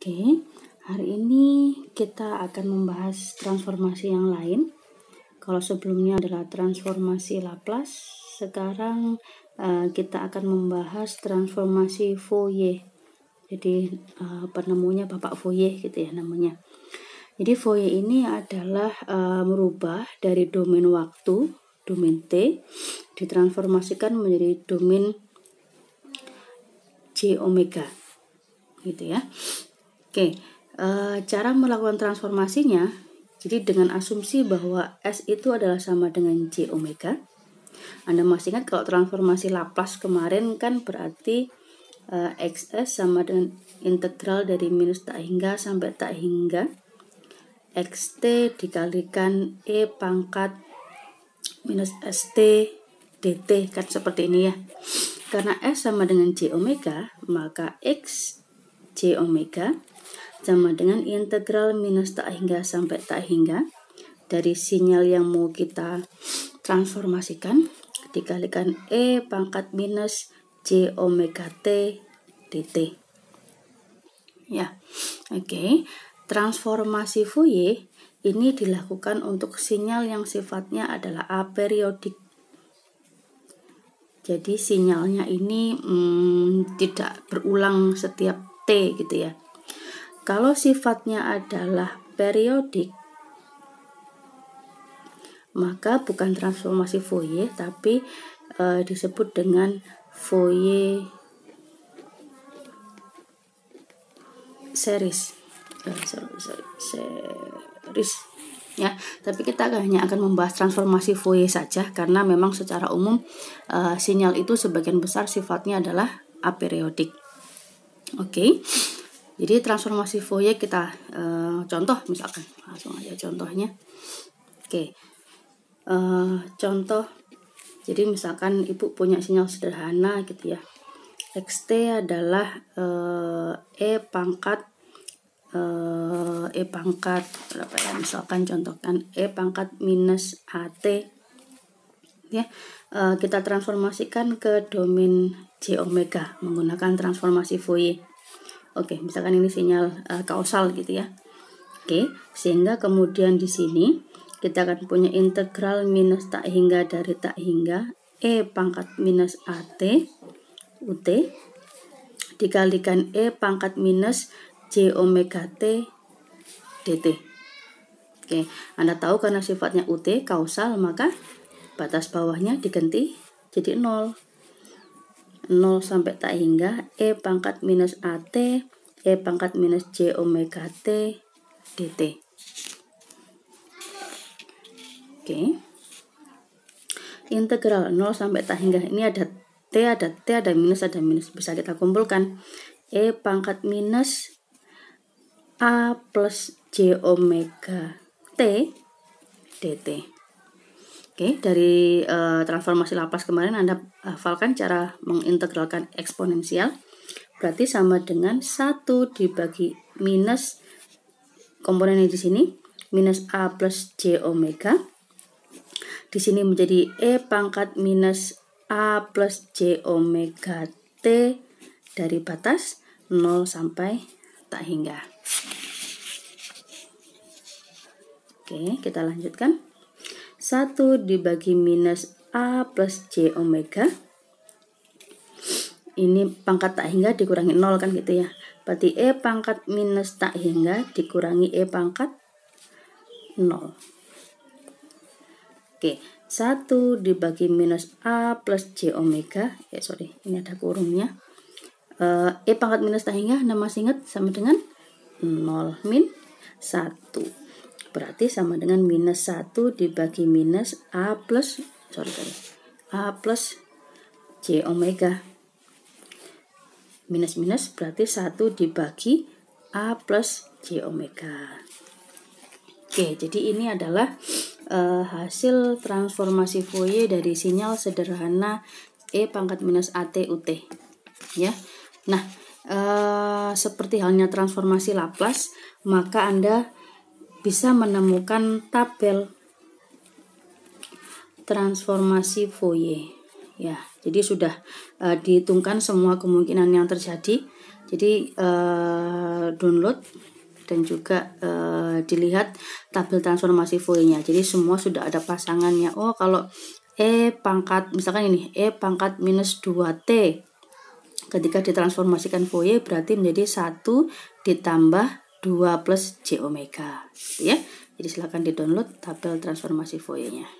Oke, hari ini kita akan membahas transformasi yang lain. Kalau sebelumnya adalah transformasi Laplace, sekarang kita akan membahas transformasi Fourier. Jadi penemunya Bapak Fourier gitu ya namanya. Jadi Fourier ini adalah merubah dari domain waktu, domain T, ditransformasikan menjadi domain J omega, gitu ya. Oke, cara melakukan transformasinya, jadi dengan asumsi bahwa S itu adalah sama dengan J omega. Anda masih ingat kalau transformasi Laplace kemarin kan berarti XS sama dengan integral dari minus tak hingga sampai tak hingga XT dikalikan E pangkat minus ST dt, kan seperti ini ya. Karena S sama dengan J omega, maka X J omega sama dengan integral minus tak hingga sampai tak hingga dari sinyal yang mau kita transformasikan dikalikan E pangkat minus J omega T dt. Ya, oke. Transformasi Fourier ini dilakukan untuk sinyal yang sifatnya adalah aperiodik. Jadi sinyalnya ini tidak berulang setiap T gitu ya. Kalau sifatnya adalah periodik, maka bukan transformasi Fourier, tapi disebut dengan Fourier series. Series ya. Tapi kita hanya akan membahas transformasi Fourier saja karena memang secara umum sinyal itu sebagian besar sifatnya adalah aperiodik. Oke. Jadi transformasi Fourier kita contoh misalkan, langsung aja contohnya. Oke, contoh. Jadi misalkan ibu punya sinyal sederhana gitu ya. XT adalah E pangkat berapa ya? Misalkan contohkan E pangkat minus AT ya. Kita transformasikan ke domain J omega menggunakan transformasi Fourier. Oke, misalkan ini sinyal kausal gitu ya. Oke, sehingga kemudian di sini kita akan punya integral minus tak hingga dari tak hingga E pangkat minus AT UT dikalikan E pangkat minus J omega T dt. Oke, Anda tahu karena sifatnya UT kausal, maka batas bawahnya diganti jadi 0. 0 sampai tak hingga E pangkat minus AT E pangkat minus J omega T dt. Oke. Integral 0 sampai tak hingga, ini ada T, ada minus, bisa kita kumpulkan. E pangkat minus A plus J omega T dt. Oke, dari transformasi Laplace kemarin Anda hafalkan cara mengintegralkan eksponensial. Berarti sama dengan 1 dibagi minus komponennya di sini minus A plus J omega. Di sini menjadi E pangkat minus A plus J omega T dari batas 0 sampai tak hingga. Oke, kita lanjutkan. 1 dibagi minus A plus J omega. Ini pangkat tak hingga dikurangi 0 kan gitu ya. Berarti E pangkat minus tak hingga dikurangi E pangkat 0. Oke, 1 dibagi minus A plus J omega. Ini ada kurungnya. E pangkat minus tak hingga, Anda masih ingat sama dengan 0 min 1. Berarti sama dengan minus 1 dibagi minus A plus J omega. Minus berarti 1 dibagi A plus J omega. Oke, jadi ini adalah hasil transformasi Fourier dari sinyal sederhana E pangkat minus AT UT ya. Nah, seperti halnya transformasi Laplace, maka Anda bisa menemukan tabel transformasi Fourier ya. Jadi sudah dihitungkan semua kemungkinan yang terjadi. Jadi download dan juga dilihat tabel transformasi Fourier-nya. Jadi semua sudah ada pasangannya. Oh, kalau E pangkat, misalkan ini, E pangkat minus 2T. Ketika ditransformasikan Fourier berarti menjadi 1 ditambah 2 plus J omega. Gitu ya. Jadi silakan di-download tabel transformasi Fourier-nya.